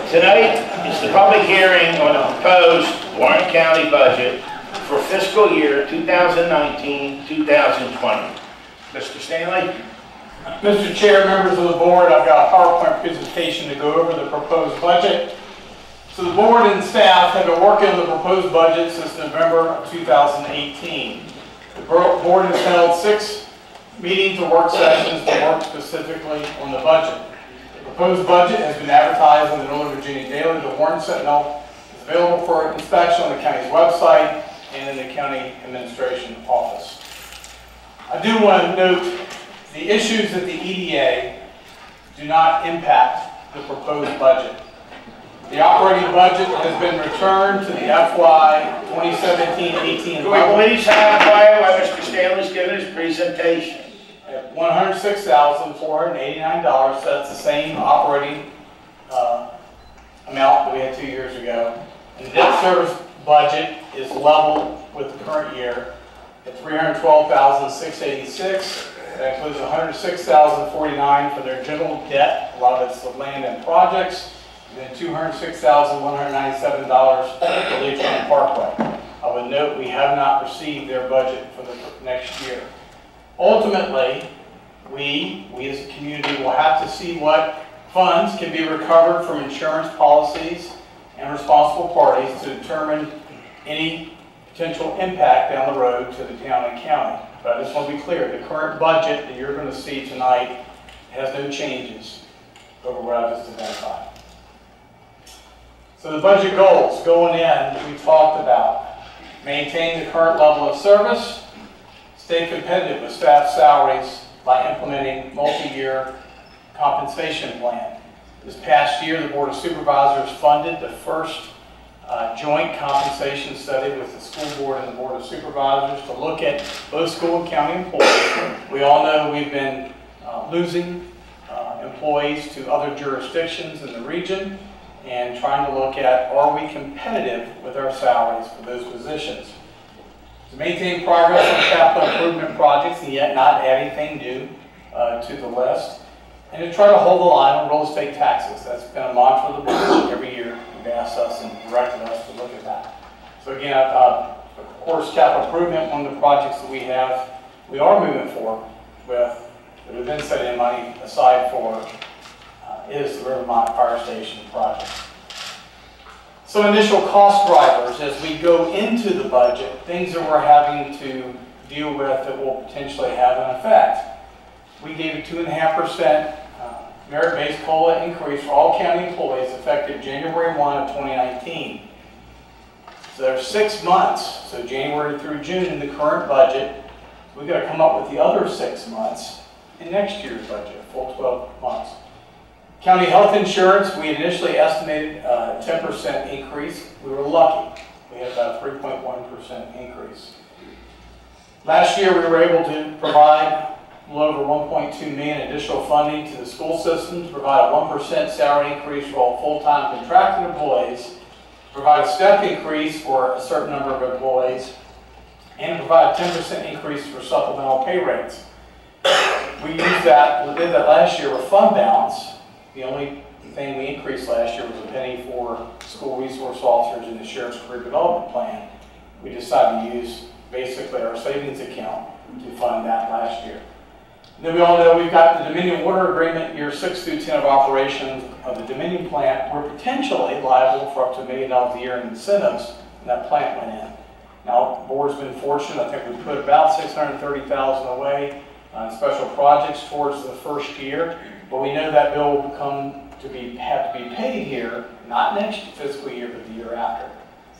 Tonight is the public hearing on the proposed Warren County budget for fiscal year 2019-2020. Mr. Stanley? Mr. Chair, members of the board, I've got a PowerPoint presentation to go over the proposed budget. So the board and staff have been working on the proposed budget since November of 2018. The board has held 6 meetings or work sessions to work specifically on the budget. The proposed budget has been advertised in the Northern Virginia Daily, the Warren Sentinel. It's available for inspection on the county's website and in the county administration office. I do want to note the issues at the EDA do not impact the proposed budget. The operating budget has been returned to the FY 2017-18 Can we please have quiet while Mr. Stanley's giving his presentation? At $106,489, so that's the same operating amount that we had 2 years ago. And the debt service budget is level with the current year at $312,686. That includes $106,049 for their general debt. A lot of it's the land and projects. And then $206,197 for Leitrim Parkway. I would note we have not received their budget for the next year. Ultimately, we as a community will have to see what funds can be recovered from insurance policies and responsible parties to determine any potential impact down the road to the town and county. But I just want to be clear, the current budget that you're going to see tonight has no changes over what I've just identified. So the budget goals going in, we talked about maintain the current level of service, stay competitive with staff salaries by implementing multi-year compensation plan. This past year, the Board of Supervisors funded the first joint compensation study with the school board and the Board of Supervisors to look at both school and county employees. We all know we've been losing employees to other jurisdictions in the region and trying to look at, are we competitive with our salaries for those positions? To maintain progress on capital improvement projects and yet not add anything new to the list. And to try to hold the line on real estate taxes. That's been a mantra of the board every year. You've asked us and directed us to look at that. So again, of course, capital improvement, one of the projects that we are moving forward with, that we've been setting money aside for, is the Rivermont Fire Station project. Some initial cost drivers as we go into the budget, things that we're having to deal with that will potentially have an effect. We gave a 2.5% merit-based COLA increase for all county employees effective January 1 of 2019. So there's 6 months, so January through June in the current budget. We've got to come up with the other 6 months in next year's budget, a full 12 months. County health insurance, we initially estimated a 10% increase. We were lucky. We had about a 3.1% increase. Last year, we were able to provide a little over $1.2 million additional funding to the school system to provide a 1% salary increase for all full-time contracted employees, provide a step increase for a certain number of employees, and provide a 10% increase for supplemental pay rates. We did that last year with fund balance. The only thing we increased last year was a penny for school resource officers in the Sheriff's Career Development Plan. We decided to use basically our savings account to fund that last year. And then we all know we've got the Dominion Water Agreement, year 6 through 10 of operations of the Dominion plant. We're potentially liable for up to $1 million a year in incentives when that plant went in. Now, the board's been fortunate. I think we put about $630,000 away on special projects towards the first year. But we know that bill will have to be paid here, not next fiscal year, but the year after.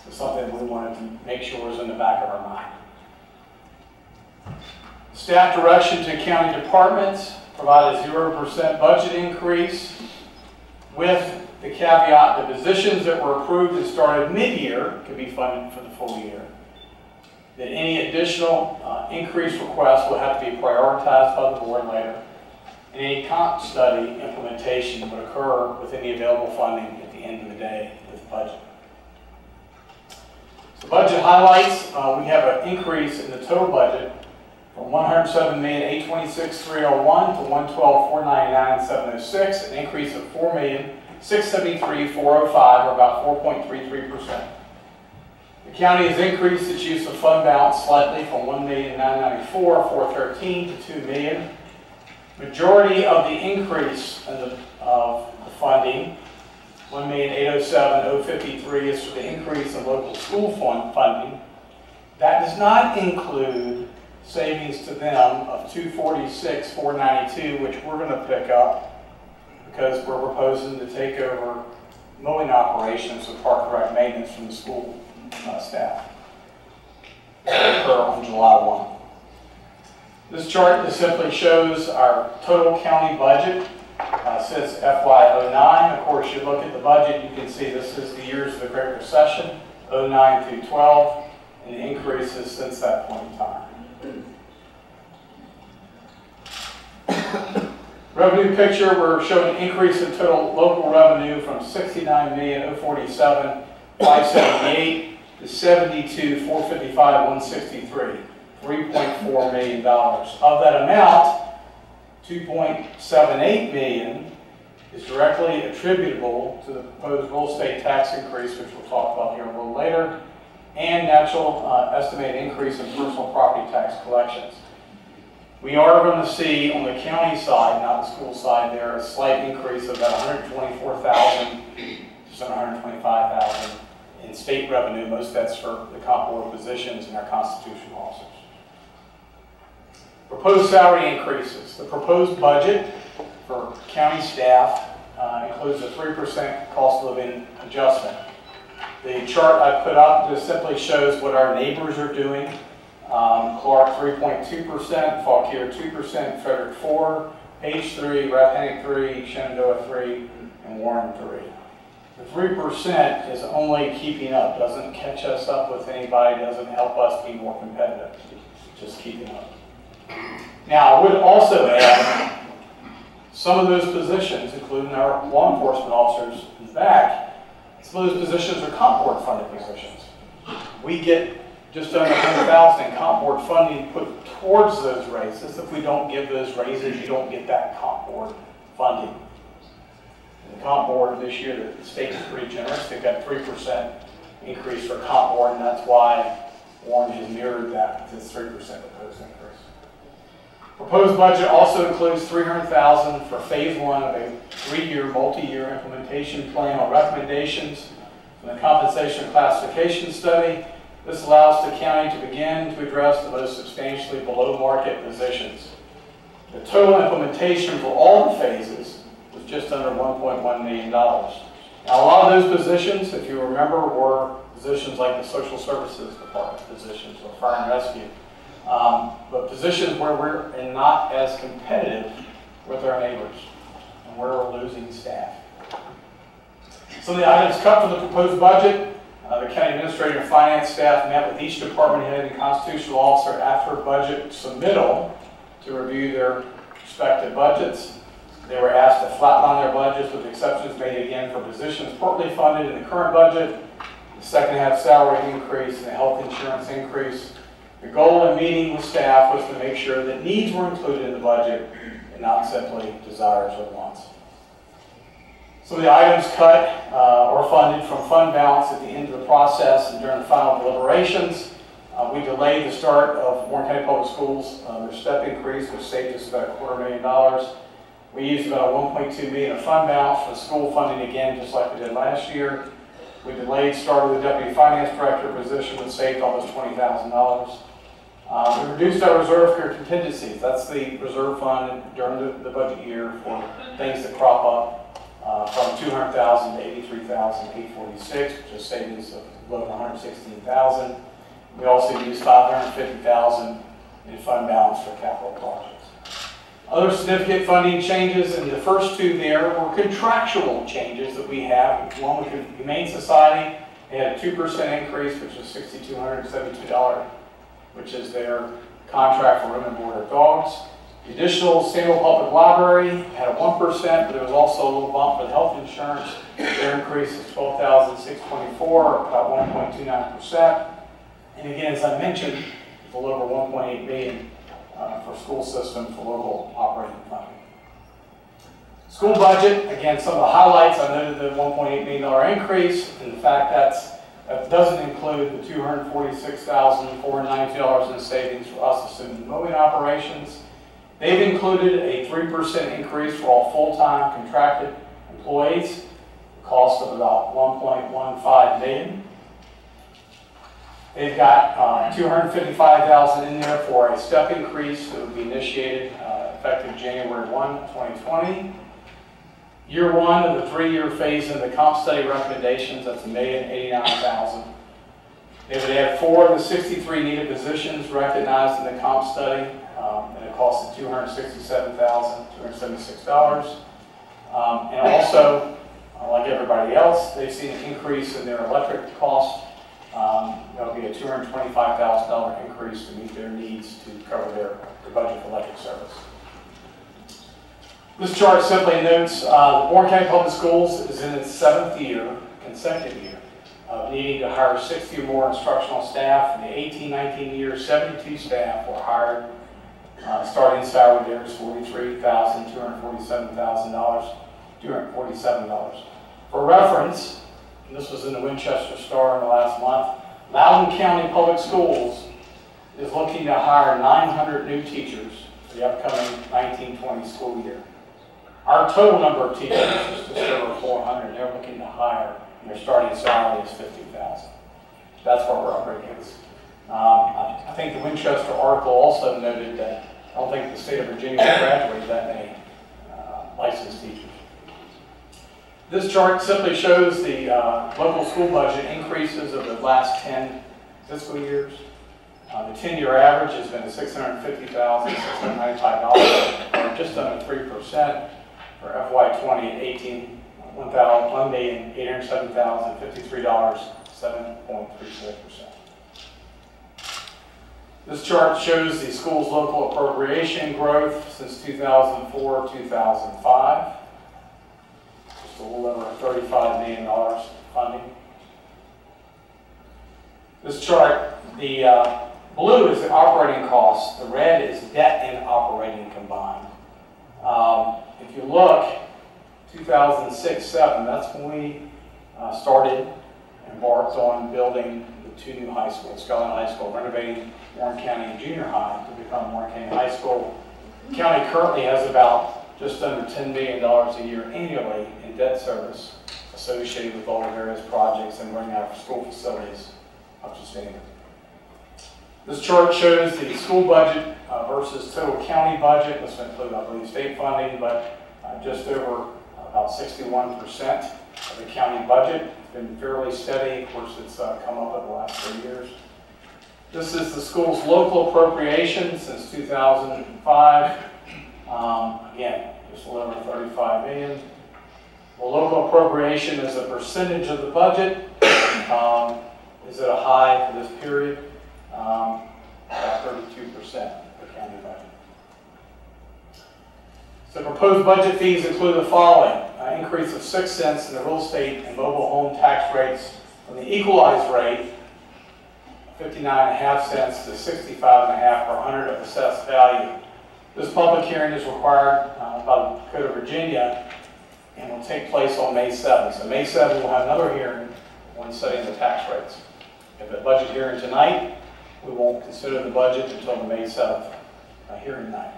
So something we wanted to make sure is in the back of our mind. Staff direction to county departments, provide a 0% budget increase with the caveat the positions that were approved and started mid-year can be funded for the full year. That any additional increase requests will have to be prioritized by the board later. And any comp study implementation would occur within the available funding at the end of the day with the budget. So budget highlights, we have an increase in the total budget from $107,826,301 to $112,499,706, an increase of $4,000,000 $673,405, or about 4.33%. The county has increased its use of fund balance slightly from $1,994,413 to $2 million. Majority of the increase in the funding, $1,807,053, is for the increase in local school funding. That does not include savings to them of $246,492, which we're going to pick up because we're proposing to take over mowing operations of park and rec maintenance from the school staff. That will occur on July 1. This chart just simply shows our total county budget since FY09. Of course, you look at the budget, you can see this is the years of the Great Recession, 09 through 12, and the increases since that point in time. Revenue picture, we're showing an increase in total local revenue from $69,047,578 to $72,455,163, $3.4 million. Of that amount, $2.78 million is directly attributable to the proposed real estate tax increase, which we'll talk about here a little later, and natural estimated increase in personal property tax collections. We are going to see on the county side, not the school side, there a slight increase of about $124,000, just under $125,000 in state revenue. Most of that's for the comp board positions and our constitutional officers. Proposed salary increases. The proposed budget for county staff includes a 3% cost of living adjustment. The chart I put up just simply shows what our neighbors are doing. Clark 3.2%, Fauquier 2%, Frederick 4%, Page 3, Rappahannock 3, Shenandoah 3, and Warren 3. The 3% is only keeping up, doesn't catch us up with anybody, doesn't help us be more competitive, just keeping up. Now, I would also add some of those positions, including our law enforcement officers in the back, some of those positions are comp board funded positions. We get just under $100,000 in comp board funding put towards those raises. If we don't give those raises, you don't get that comp board funding. And the comp board this year, the state is pretty generous. They've got 3% increase for comp board, and that's why Warren has mirrored that with his 3% proposed increase. Proposed budget also includes $300,000 for phase 1 of a 3-year, multi-year implementation plan on recommendations from the compensation and classification study. This allows the county to begin to address the most substantially below market positions. The total implementation for all the phases was just under $1.1 million. Now, a lot of those positions, if you remember, were positions like the social services department positions or fire and rescue. But positions where we're not as competitive with our neighbors and where we're losing staff. Some of the items cut from the proposed budget. The county administrator and finance staff met with each department head and constitutional officer after budget submittal to review their respective budgets. They were asked to flatline their budgets with exceptions made again for positions partly funded in the current budget, the second half salary increase, and the health insurance increase. The goal in meeting with staff was to make sure that needs were included in the budget and not simply desires or wants. Some of the items cut or funded from fund balance at the end of the process and during the final deliberations. We delayed the start of Warren County Public Schools, their step increase, which saved us about $250,000. We used about $1.2 million of fund balance for school funding again, just like we did last year. We delayed start of the deputy finance director position, which saved almost $20,000. We reduced our reserve for contingencies. That's the reserve fund during the budget year for things that crop up. From $200,000 to $83,846, which is savings of below $116,000. We also used $550,000 in fund balance for capital projects. Other significant funding changes in the first two there were contractual changes that we have. One with the Humane Society, they had a 2% increase, which was $6,272, which is their contract for room and board of dogs. The additional Samuel Public Library had a 1%, but there was also a little bump for the health insurance. Their increase is $12,624, about 1.29%. And again, as I mentioned, a little over $1.8 million for school system for local operating funding. School budget, again, some of the highlights, I noted the $1.8 million increase, and the fact that doesn't include the $246,492 in savings for us assuming mowing operations. They've included a 3% increase for all full-time contracted employees, cost of about $1.15 million. They've got $255,000 in there for a step increase that would be initiated effective January 1, 2020. Year one of the 3-year phase in the comp study recommendations, that's $1,089,000. They would add 4 of the 63 needed positions recognized in the comp study at a cost of $267,276. And also, like everybody else, they've seen an increase in their electric cost. That'll be a $225,000 increase to meet their needs to cover their budget for electric service. This chart simply notes the Warren County Public Schools is in its 7th consecutive year, of needing to hire 60 or more instructional staff. In the 18-19 year, 72 staff were hired. Starting salary there is $247,000. For reference, and this was in the Winchester Star in the last month, Loudoun County Public Schools is looking to hire 900 new teachers for the upcoming 1920 school year. Our total number of teachers is just over 400. They're looking to hire, and their starting salary is $50,000. That's what we're operating against. I think the Winchester article also noted that I don't think the state of Virginia will graduate that many licensed teachers. This chart simply shows the local school budget increases of the last 10 fiscal years. The 10-year average has been $650,695, or just under 3%. For FY20 at $1,807,053, 7.34%. This chart shows the school's local appropriation growth since 2004-2005. Just a little over $35 million funding. This chart, the blue is the operating costs, the red is debt and operating combined. If you look, 2006-07, that's when we embarked on building the 2 new high schools, Skyline High School, renovating Warren County Junior High to become Warren County High School. The county currently has about just under $10 million a year annually in debt service associated with all the various projects and bringing our school facilities up to standard. This chart shows the school budget versus total county budget. This will include, I believe, state funding, but just over about 61% of the county budget. It's been fairly steady. Of course, it's come up over the last 3 years. This is the school's local appropriation since 2005. Again, just a little over $35 million. The local appropriation as a percentage of the budget is at a high for this period. About 32% of the county budget. So proposed budget fees include the following: increase of 6 cents in the real estate and mobile home tax rates from the equalized rate, 59.5 cents to 65.5 per hundred of assessed value. This public hearing is required by the Code of Virginia and will take place on May 7th. So May 7th we'll have another hearing on setting the tax rates. If a budget hearing tonight, we won't consider the budget until the May 7th hearing night.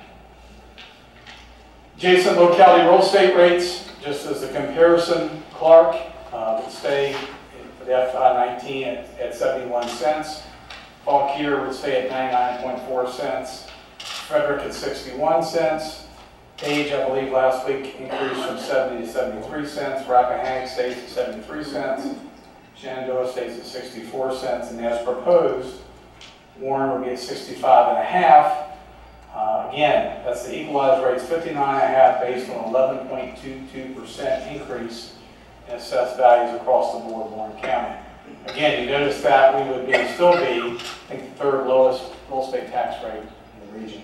Adjacent locality real estate rates, just as a comparison, Clark would stay for the FY19 at 71 cents. Fauquier would stay at 99.4 cents. Frederick at 61 cents. Page, I believe, last week increased from 70 to 73 cents. Rappahannock stays at 73 cents. Shenandoah stays at 64 cents. And as proposed, Warren would be at 65.5. Again, that's the equalized rates, 59.5 based on 11.22% increase in assessed values across the board in Warren County. Again, you notice that we would still be, I think, the 3rd lowest real estate tax rate in the region.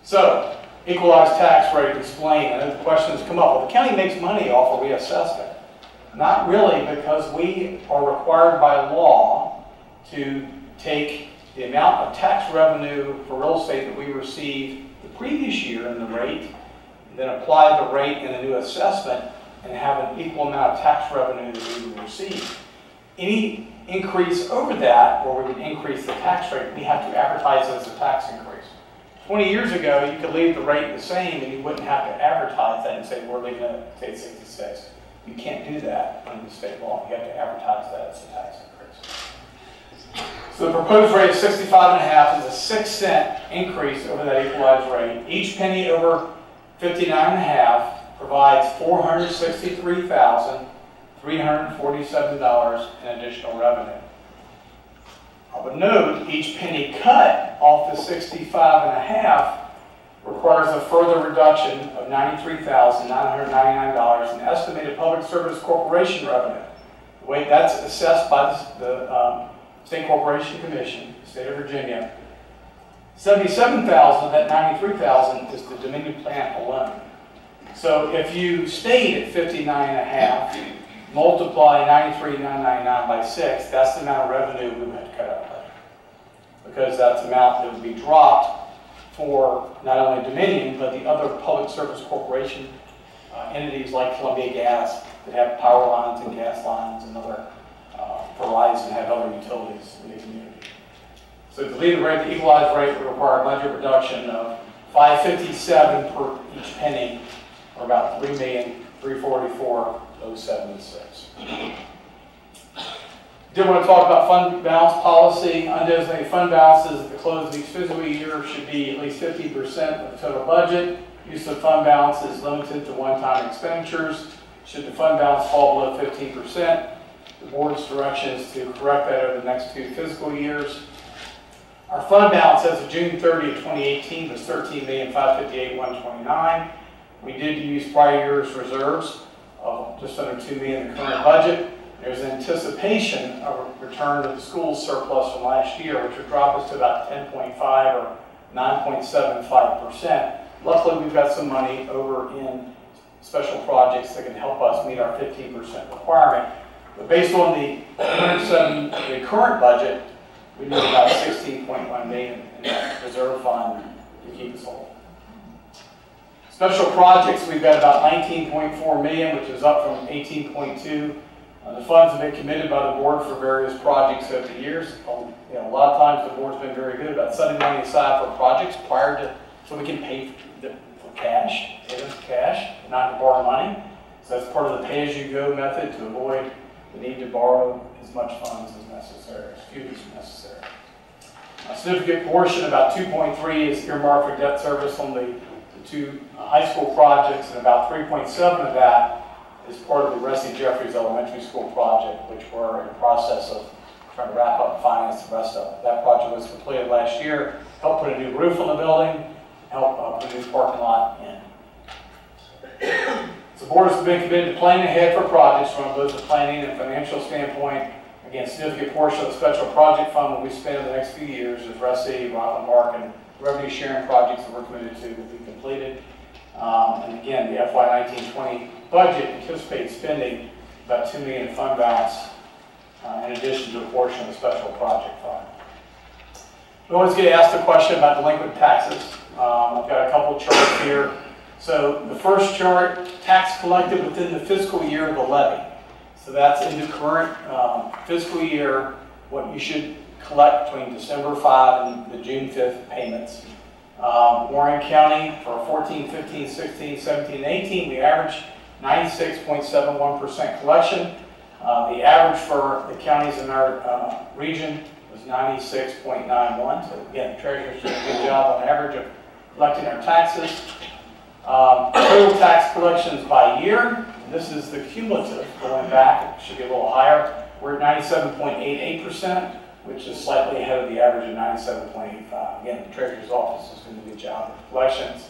So, equalized tax rate explained. I know the questions come up. Well, the county makes money off of reassessment. Not really, because we are required by law to take the amount of tax revenue for real estate that we received the previous year in the rate, then apply the rate in the new assessment and have an equal amount of tax revenue that we would receive. Any increase over that, or we would increase the tax rate, we have to advertise it as a tax increase. 20 years ago, you could leave the rate the same and you wouldn't have to advertise that and say, we're leaving it at state 66. You can't do that under the state law. You have to advertise that as a tax increase. So the proposed rate of 65.5 is a 6-cent increase over that equalized rate. Each penny over 59.5 provides $463,347 in additional revenue. I would note each penny cut off the 65.5 requires a further reduction of $93,999 in estimated Public Service Corporation revenue. The way that's assessed by the State Corporation Commission, State of Virginia, $77,000 of that $93,000 is the Dominion plant alone. So if you stayed at 59.5, multiply 93,999 by 6, that's the amount of revenue we would have to cut out later. Because that's the amount that would be dropped for not only Dominion, but the other public service corporation entities like Columbia Gas that have power lines and gas lines, and other Verizon have other utilities in the community. So to leave the rate, the equalized rate would require a budget reduction of $557 per each penny, or about $3,344,076. Did want to talk about fund balance policy. Undesignated fund balances at the close of each fiscal year should be at least 50% of the total budget. Use of fund balance is limited to one-time expenditures. Should the fund balance fall below 15%, the board's direction is to correct that over the next 2 fiscal years. Our fund balance as of June 30 of 2018 was $13,558,129. We did use prior year's reserves of just under $2 million in the current budget. There's an anticipation of a return to the school's surplus from last year, which would drop us to about 10.5 or 9.75%. Luckily, we've got some money over in special projects that can help us meet our 15% requirement. But based on the current budget, we need about $16.1 million in that reserve fund to keep us whole. Special projects, we've got about $19.4 million, which is up from $18.2. The funds have been committed by the board for various projects over the years. A lot of times the board's been very good about setting money aside for projects prior to, so we can pay for cash, pay them for cash, not to borrow money. So that's part of the pay-as-you-go method to avoid the need to borrow as much funds as necessary, as few as necessary. A significant portion, about 2.3, is earmarked for debt service on the 2 high school projects, and about 3.7 of that is part of the Ressie Jeffries Elementary School project, which we're in the process of trying to wrap up and finance the rest of. That project was completed last year, helped put a new roof on the building, helped put a new parking lot in. So the board has been committed to planning ahead for projects from both the planning and financial standpoint. Again, a significant portion of the special project fund will be spent in the next few years as Ressie, Rockland Park, and revenue sharing projects that we're committed to will be completed. And again, the FY19-20 budget anticipates spending about $2 million in fund balance in addition to a portion of the special project fund. We always get asked the question about delinquent taxes. I've got a couple charts here. So the first chart, tax collected within the fiscal year of the levy. So that's in the current fiscal year, what you should collect between December 5 and the June 5th payments. Warren County for 14, 15, 16, 17, and 18, we averaged 96.71% collection. The average for the counties in our region was 96.91. So again, the treasurer's doing a good job on average of collecting our taxes. Total tax collections by year. This is the cumulative going back. It should be a little higher. We're at 97.88%, which is slightly ahead of the average of 97.85. Again, the treasurer's office is doing a good job with collections.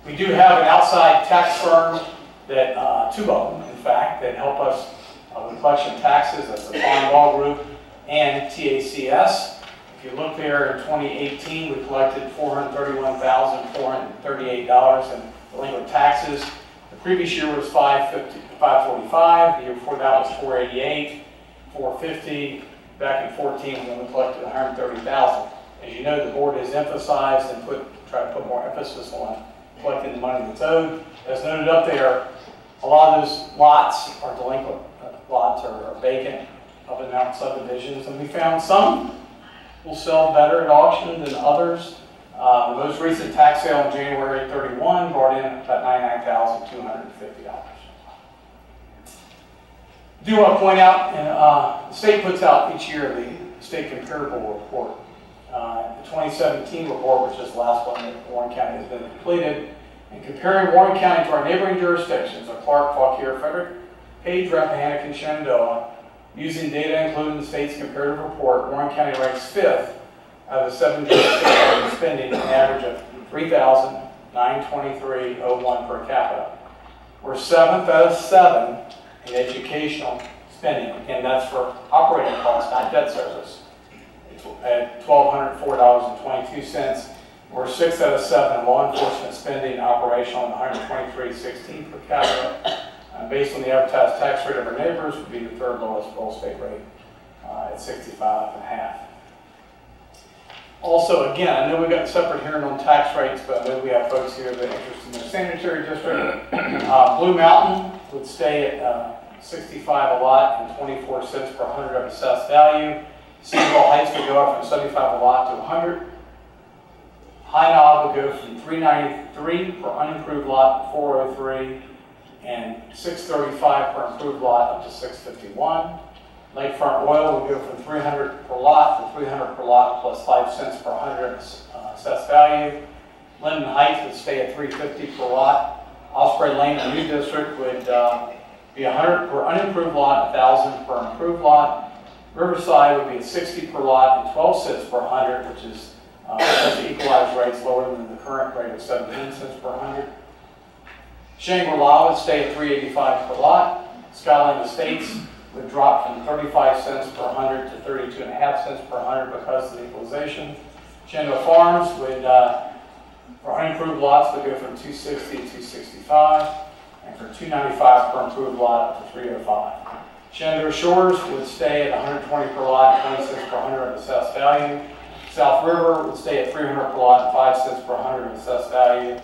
We do have an outside tax firm that, 2 of them, in fact, that help us with collection taxes. That's the Farm Group and TACS. If you look there in 2018, we collected $431,438 in delinquent taxes. The previous year was $545. The year before that was $488, $450. Back in 14, when we collected $130,000. As you know, the board has emphasized and tried to put more emphasis on collecting the money that's owed. As noted up there, a lot of those lots are delinquent lots or are vacant up and down subdivisions, and we found some will sell better at auction than others. The most recent tax sale on January 31 brought in about $99,250. I do want to point out, and the state puts out each year the state comparable report. The 2017 report, which is the last one that Warren County has been completed, and comparing Warren County to our neighboring jurisdictions of Clark, Fauquier, Frederick, Page, Rappahannock, and Shenandoah, using data included in the state's comparative report, Warren County ranks 5th out of the 17 states spending an average of $3,923.01 per capita. We're 7th out of 7 in educational spending. Again, that's for operating costs, not debt service. At $1,204.22. We're 6th out of 7 in law enforcement spending operational and $123.16 per capita. Based on the advertised tax rate of our neighbors, would be the 3rd lowest full state rate at 65.5. Also, again, I know we've got a separate hearing on tax rates, but I know we have folks here that are interested in the sanitary district. Blue Mountain would stay at 65 a lot and 24 cents per 100 of assessed value. Seawall Heights would go up from 75 a lot to 100. High Knob would go from 393 per unimproved lot to 403, and 635 per improved lot up to 651. Lakefront Oil would go from 300 per lot to 300 per lot plus 5 cents per 100 assessed value. Linden Heights would stay at 350 per lot. Osprey Lane, the new district, would be 100 per unimproved lot, 1,000 per improved lot. Riverside would be at 60 per lot and 12 cents per 100, which is because the equalized rate's lower than the current rate of 17 cents per 100. Shangri-La would stay at 385 per lot. Skyline Estates would drop from 35 cents per 100 to 32.5 cents per 100 because of the equalization. Shenandoah Farms would, for unimproved lots, would go from 260 to 265, and for 295 per improved lot up to 305. Shenandoah Shores would stay at 120 per lot, 20 cents per 100 of assessed value. South River would stay at 300 per lot, 5 cents per 100 of assessed value.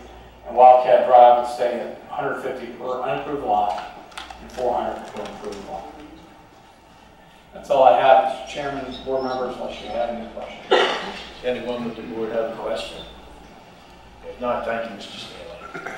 And Wildcat Drive would stay at 150 per unimproved lot and 400 per improved lot. That's all I have, Mr. Chairman, board members, unless you have any questions. Anyone with the board have a question? If not, thank you, Mr. Stanley.